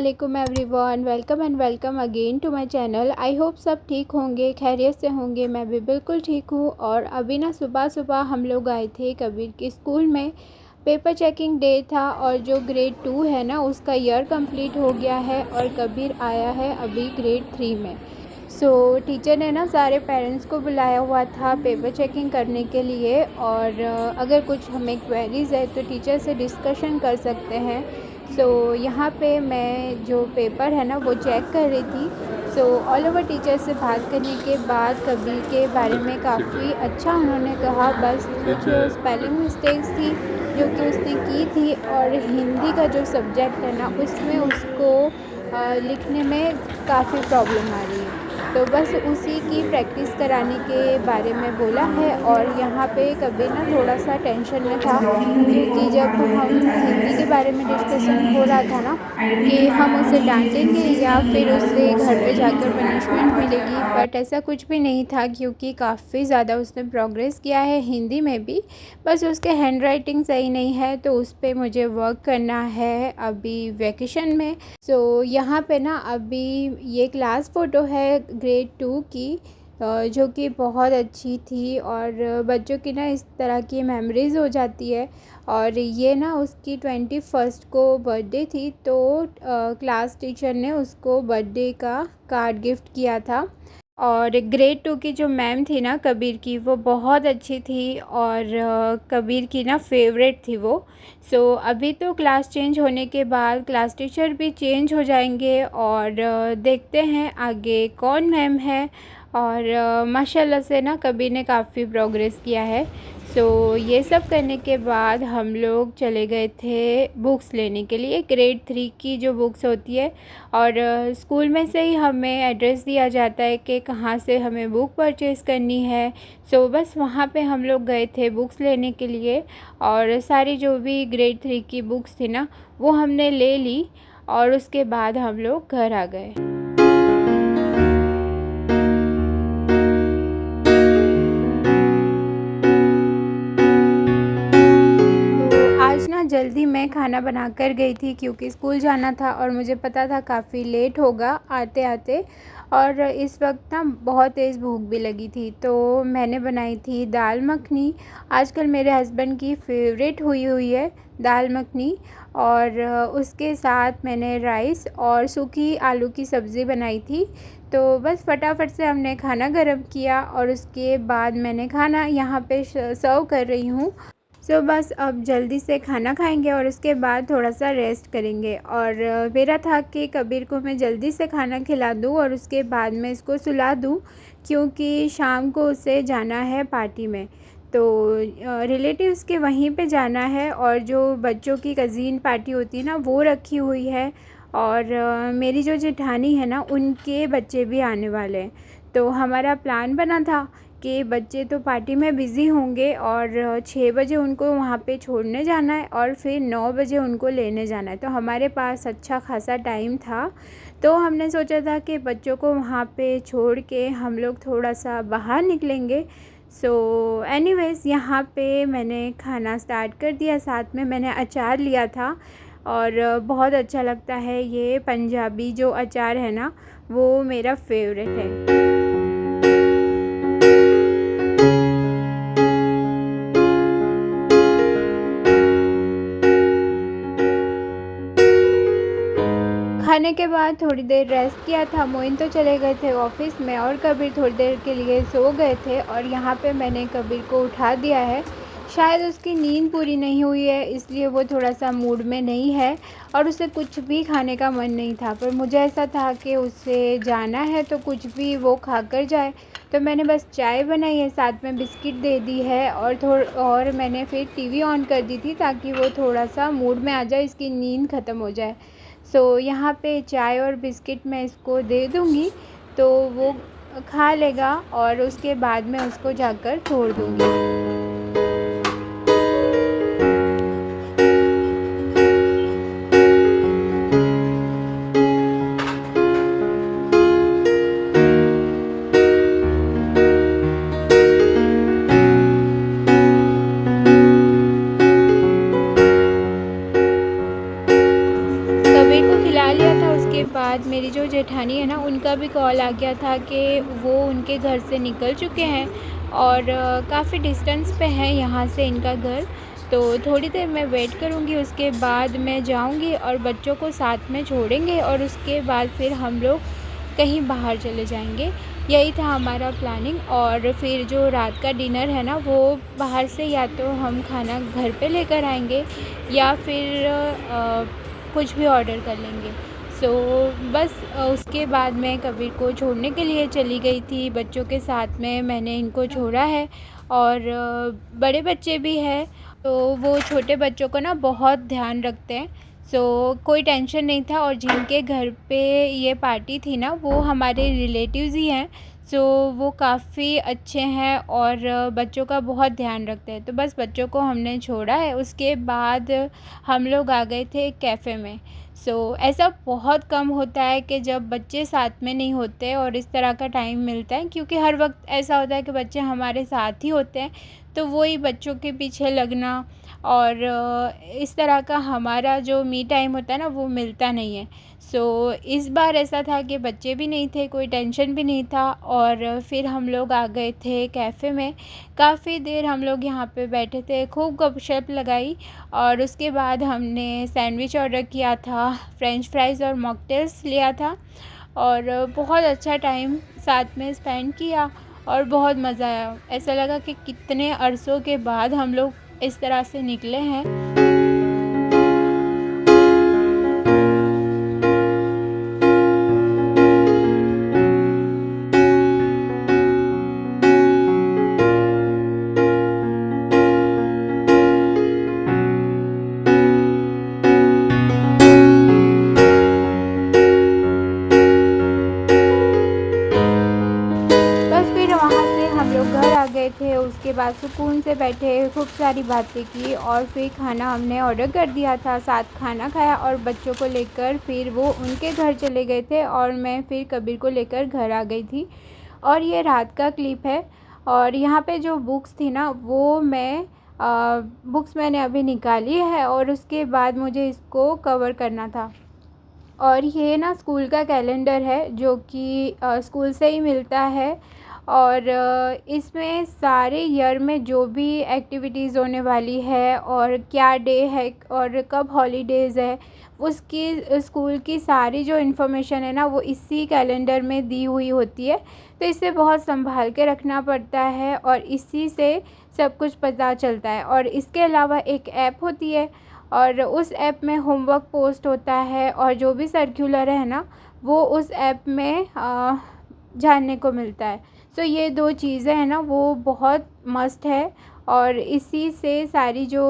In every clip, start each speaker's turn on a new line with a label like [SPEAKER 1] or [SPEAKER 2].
[SPEAKER 1] अस्सलामुअलैकुम everyone, welcome and welcome again to my channel. I hope सब ठीक होंगे, खैरियत से होंगे। मैं भी बिल्कुल ठीक हूँ। और अभी ना सुबह सुबह हम लोग आए थे कबीर के स्कूल में। पेपर चेकिंग डे था और जो ग्रेड 2 है ना उसका ईयर कंप्लीट हो गया है और कबीर आया है अभी ग्रेड 3 में। टीचर ने ना सारे पेरेंट्स को बुलाया हुआ था पेपर चेकिंग करने के लिए। और अगर कुछ हमें क्वेरीज़ है तो टीचर से डिस्कशन कर सकते हैं। यहाँ पे मैं जो पेपर है ना वो चेक कर रही थी। ऑल ओवर टीचर से बात करने के बाद कबीर के बारे में काफ़ी अच्छा उन्होंने कहा। बस कुछ स्पेलिंग मिस्टेक्स थी जो कि उसने की थी, और हिंदी का जो सब्जेक्ट है ना उसमें उसको लिखने में काफ़ी प्रॉब्लम आ रही है। तो बस उसी की प्रैक्टिस कराने के बारे में बोला है। और यहाँ पे कबीर ना थोड़ा सा टेंशन में था, क्योंकि जब हम हिंदी के बारे में डिस्कशन हो रहा था ना कि हम उसे डांटेंगे या फिर उसे घर पे जाकर पनिशमेंट मिलेगी, बट ऐसा कुछ भी नहीं था, क्योंकि काफ़ी ज़्यादा उसने प्रोग्रेस किया है हिंदी में भी। बस उसके हैंड राइटिंग सही नहीं है, तो उस पर मुझे वर्क करना है अभी वैकेशन में। यहाँ पे ना अभी ये क्लास फ़ोटो है ग्रेड 2 की, जो कि बहुत अच्छी थी। और बच्चों की ना इस तरह की मेमोरीज़ हो जाती है। और ये ना उसकी 21st को बर्थडे थी, तो क्लास टीचर ने उसको बर्थडे का कार्ड गिफ्ट किया था। और ग्रेड 2 की जो मैम थी ना कबीर की, वो बहुत अच्छी थी और कबीर की ना फेवरेट थी वो। अभी तो क्लास चेंज होने के बाद क्लास टीचर भी चेंज हो जाएंगे, और देखते हैं आगे कौन मैम है। और माशाल्लाह से ना कबीर ने काफ़ी प्रोग्रेस किया है। ये सब करने के बाद हम लोग चले गए थे बुक्स लेने के लिए, ग्रेड 3 की जो बुक्स होती है। और स्कूल में से ही हमें एड्रेस दिया जाता है कि कहाँ से हमें बुक परचेज़ करनी है। बस वहाँ पे हम लोग गए थे बुक्स लेने के लिए, और सारी जो भी ग्रेड 3 की बुक्स थी ना वो हमने ले ली, और उसके बाद हम लोग घर आ गए। आज ना जल्दी मैं खाना बना कर गई थी, क्योंकि स्कूल जाना था और मुझे पता था काफ़ी लेट होगा आते आते। और इस वक्त ना बहुत तेज़ भूख भी लगी थी, तो मैंने बनाई थी दाल मखनी। आजकल मेरे हस्बैंड की फेवरेट हुई हुई है दाल मखनी। और उसके साथ मैंने राइस और सूखी आलू की सब्ज़ी बनाई थी। तो बस फटाफट से हमने खाना गर्म किया, और उसके बाद मैंने खाना यहाँ पे सर्व कर रही हूँ। बस अब जल्दी से खाना खाएंगे और उसके बाद थोड़ा सा रेस्ट करेंगे। और मेरा था कि कबीर को मैं जल्दी से खाना खिला दूँ और उसके बाद मैं इसको सुला दूँ, क्योंकि शाम को उसे जाना है पार्टी में। तो रिलेटिव्स के वहीं पे जाना है, और जो बच्चों की कज़िन पार्टी होती है ना वो रखी हुई है। और मेरी जो जेठानी है ना उनके बच्चे भी आने वाले हैं। तो हमारा प्लान बना था कि बच्चे तो पार्टी में बिज़ी होंगे, और 6 बजे उनको वहाँ पे छोड़ने जाना है और फिर 9 बजे उनको लेने जाना है। तो हमारे पास अच्छा खासा टाइम था, तो हमने सोचा था कि बच्चों को वहाँ पे छोड़ के हम लोग थोड़ा सा बाहर निकलेंगे। एनीवेज़ यहाँ पे मैंने खाना स्टार्ट कर दिया, साथ में मैंने अचार लिया था। और बहुत अच्छा लगता है ये पंजाबी जो अचार है ना वो मेरा फेवरेट है। खाने के बाद थोड़ी देर रेस्ट किया था। मोइन तो चले गए थे ऑफ़िस में, और कबीर थोड़ी देर के लिए सो गए थे। और यहाँ पे मैंने कबीर को उठा दिया है। शायद उसकी नींद पूरी नहीं हुई है, इसलिए वो थोड़ा सा मूड में नहीं है, और उसे कुछ भी खाने का मन नहीं था। पर मुझे ऐसा था कि उसे जाना है तो कुछ भी वो खा कर जाए। तो मैंने बस चाय बनाई है, साथ में बिस्किट दे दी है, और मैंने फिर टीवी ऑन कर दी थी ताकि वो थोड़ा सा मूड में आ जाए, इसकी नींद ख़त्म हो जाए। यहाँ पे चाय और बिस्किट मैं इसको दे दूँगी, तो वो खा लेगा, और उसके बाद मैं उसको जाकर छोड़ दूँगी। कबीर को खिला लिया था, बाद मेरी जो जेठानी है ना, उनका भी कॉल आ गया था कि वो उनके घर से निकल चुके हैं और काफ़ी डिस्टेंस पे है यहाँ से इनका घर। तो थोड़ी देर मैं वेट करूँगी, उसके बाद मैं जाऊँगी और बच्चों को साथ में छोड़ेंगे और उसके बाद फिर हम लोग कहीं बाहर चले जाएंगे। यही था हमारा प्लानिंग। और फिर जो रात का डिनर है ना, वो बाहर से या तो हम खाना घर पे लेकर आएंगे या फिर कुछ भी ऑर्डर कर लेंगे। सो बस उसके बाद मैं कबीर को छोड़ने के लिए चली गई थी, बच्चों के साथ में मैंने इनको छोड़ा है। और बड़े बच्चे भी हैं, तो वो छोटे बच्चों को ना बहुत ध्यान रखते हैं। सो कोई टेंशन नहीं था। और जिनके घर पे ये पार्टी थी ना, वो हमारे रिलेटिव्स ही हैं। सो वो काफ़ी अच्छे हैं और बच्चों का बहुत ध्यान रखते हैं। तो बस बच्चों को हमने छोड़ा है, उसके बाद हम लोग आ गए थे कैफ़े में। ऐसा बहुत कम होता है कि जब बच्चे साथ में नहीं होते और इस तरह का टाइम मिलता है, क्योंकि हर वक्त ऐसा होता है कि बच्चे हमारे साथ ही होते हैं, तो वही बच्चों के पीछे लगना और इस तरह का हमारा जो मी टाइम होता है ना, वो मिलता नहीं है। इस बार ऐसा था कि बच्चे भी नहीं थे, कोई टेंशन भी नहीं था और फिर हम लोग आ गए थे कैफ़े में। काफ़ी देर हम लोग यहाँ पे बैठे थे, खूब गपशप लगाई और उसके बाद हमने सैंडविच ऑर्डर किया था, फ्रेंच फ्राइज़ और मॉकटेल्स लिया था और बहुत अच्छा टाइम साथ में स्पेंड किया और बहुत मज़ा आया। ऐसा लगा कि कितने अरसों के बाद हम लोग इस तरह से निकले हैं। बस फिर वहाँ से हम लोग घर आ गए थे। उसके बाद सुकून से बैठे, खूब सारी बातें की और फिर खाना हमने ऑर्डर कर दिया था, साथ खाना खाया और बच्चों को लेकर फिर वो उनके घर चले गए थे और मैं फिर कबीर को लेकर घर आ गई थी। और ये रात का क्लिप है। और यहाँ पे जो बुक्स थी ना, वो बुक्स मैंने अभी निकाली है और उसके बाद मुझे इसको कवर करना था। और ये ना स्कूल का कैलेंडर है, जो कि स्कूल से ही मिलता है और इसमें सारे ईयर में जो भी एक्टिविटीज़ होने वाली है और क्या डे है और कब हॉलीडेज़ है, उसकी स्कूल की सारी जो इन्फॉर्मेशन है ना, वो इसी कैलेंडर में दी हुई होती है। तो इसे बहुत संभाल के रखना पड़ता है और इसी से सब कुछ पता चलता है। और इसके अलावा एक ऐप होती है और उस ऐप में होमवर्क पोस्ट होता है और जो भी सर्कुलर है ना, वो उस ऐप में जानने को मिलता है। ये दो चीज़ें हैं ना, वो बहुत मस्त है और इसी से सारी जो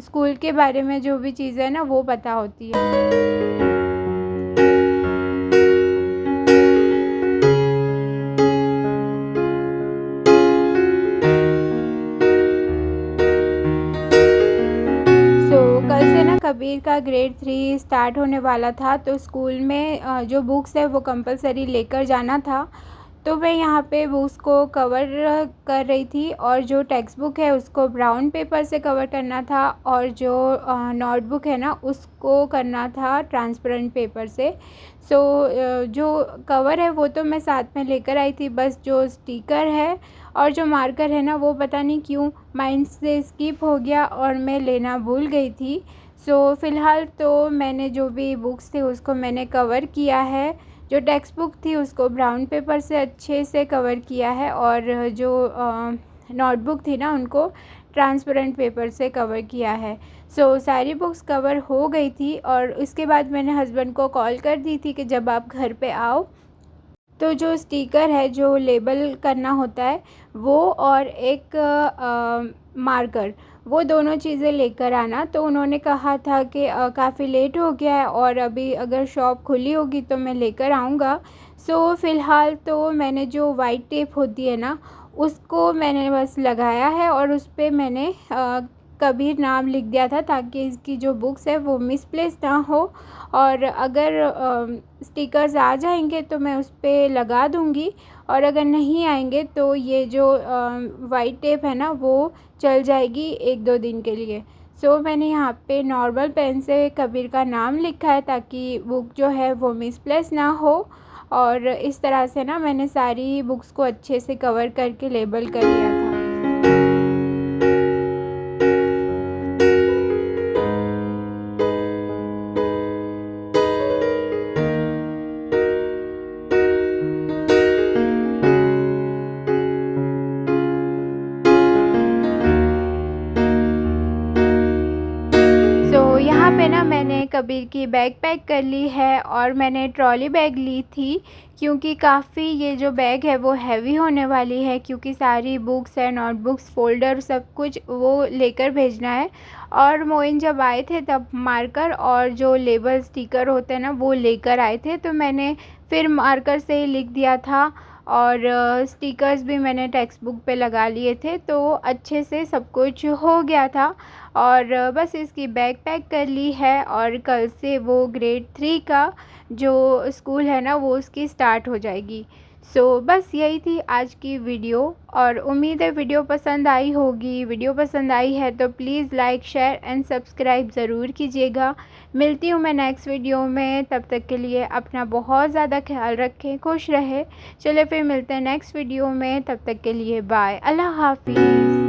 [SPEAKER 1] स्कूल के बारे में जो भी चीज़ें हैं ना, वो पता होती है। कल से ना कबीर का ग्रेड 3 स्टार्ट होने वाला था, तो स्कूल में जो बुक्स है वो कंपलसरी लेकर जाना था। तो मैं यहाँ पे बुक्स को कवर कर रही थी और जो टेक्स्ट बुक है उसको ब्राउन पेपर से कवर करना था और जो नोटबुक है ना, उसको करना था ट्रांसपेरेंट पेपर से। जो कवर है वो तो मैं साथ में लेकर आई थी, बस जो स्टिकर है और जो मार्कर है ना, वो पता नहीं क्यों माइंड से स्किप हो गया और मैं लेना भूल गई थी। फ़िलहाल तो मैंने जो भी बुक्स थी उसको मैंने कवर किया है। जो टेक्स्ट बुक थी उसको ब्राउन पेपर से अच्छे से कवर किया है और जो नोटबुक थी ना, उनको ट्रांसपेरेंट पेपर से कवर किया है। सारी बुक्स कवर हो गई थी और उसके बाद मैंने हस्बैंड को कॉल कर दी थी कि जब आप घर पे आओ तो जो स्टिकर है, जो लेबल करना होता है, वो और एक मार्कर, वो दोनों चीज़ें लेकर आना। तो उन्होंने कहा था कि काफ़ी लेट हो गया है और अभी अगर शॉप खुली होगी तो मैं लेकर आऊँगा। फ़िलहाल तो मैंने जो वाइट टेप होती है ना, उसको मैंने बस लगाया है और उस पे मैंने कबीर नाम लिख दिया था, ताकि इसकी जो बुक्स है वो मिसप्लेस ना हो। और अगर स्टिकर्स आ जाएंगे तो मैं उस पर लगा दूँगी और अगर नहीं आएंगे तो ये जो वाइट टेप है ना, वो चल जाएगी 1-2 दिन के लिए। सो मैंने यहाँ पे नॉर्मल पेन से कबीर का नाम लिखा है ताकि बुक जो है वो मिसप्लेस ना हो। और इस तरह से ना मैंने सारी बुक्स को अच्छे से कवर करके लेबल कर लिया था। तो यहाँ पे ना मैंने कबीर की बैग पैक कर ली है और मैंने ट्रॉली बैग ली थी क्योंकि काफ़ी ये जो बैग है वो हैवी होने वाली है, क्योंकि सारी बुक्स है, नोटबुक्स, फ़ोल्डर सब कुछ वो लेकर भेजना है। और मोइन जब आए थे तब मार्कर और जो लेबल स्टिकर होते हैं ना वो लेकर आए थे, तो मैंने फिर मार्कर से ही लिख दिया था। और स्टिकर्स भी मैंने टेक्स्ट बुक पे लगा लिए थे, तो अच्छे से सब कुछ हो गया था। और बस इसकी बैग पैक कर ली है और कल से वो ग्रेड 3 का जो स्कूल है ना वो उसकी स्टार्ट हो जाएगी। सो बस यही थी आज की वीडियो और उम्मीद है वीडियो पसंद आई होगी। वीडियो पसंद आई है तो please like, share and subscribe ज़रूर कीजिएगा। मिलती हूँ मैं नेक्स्ट वीडियो में, तब तक के लिए अपना बहुत ज़्यादा ख्याल रखें, खुश रहें। चलिए फिर मिलते हैं नेक्स्ट वीडियो में, तब तक के लिए बाय, अल्लाह हाफिज़।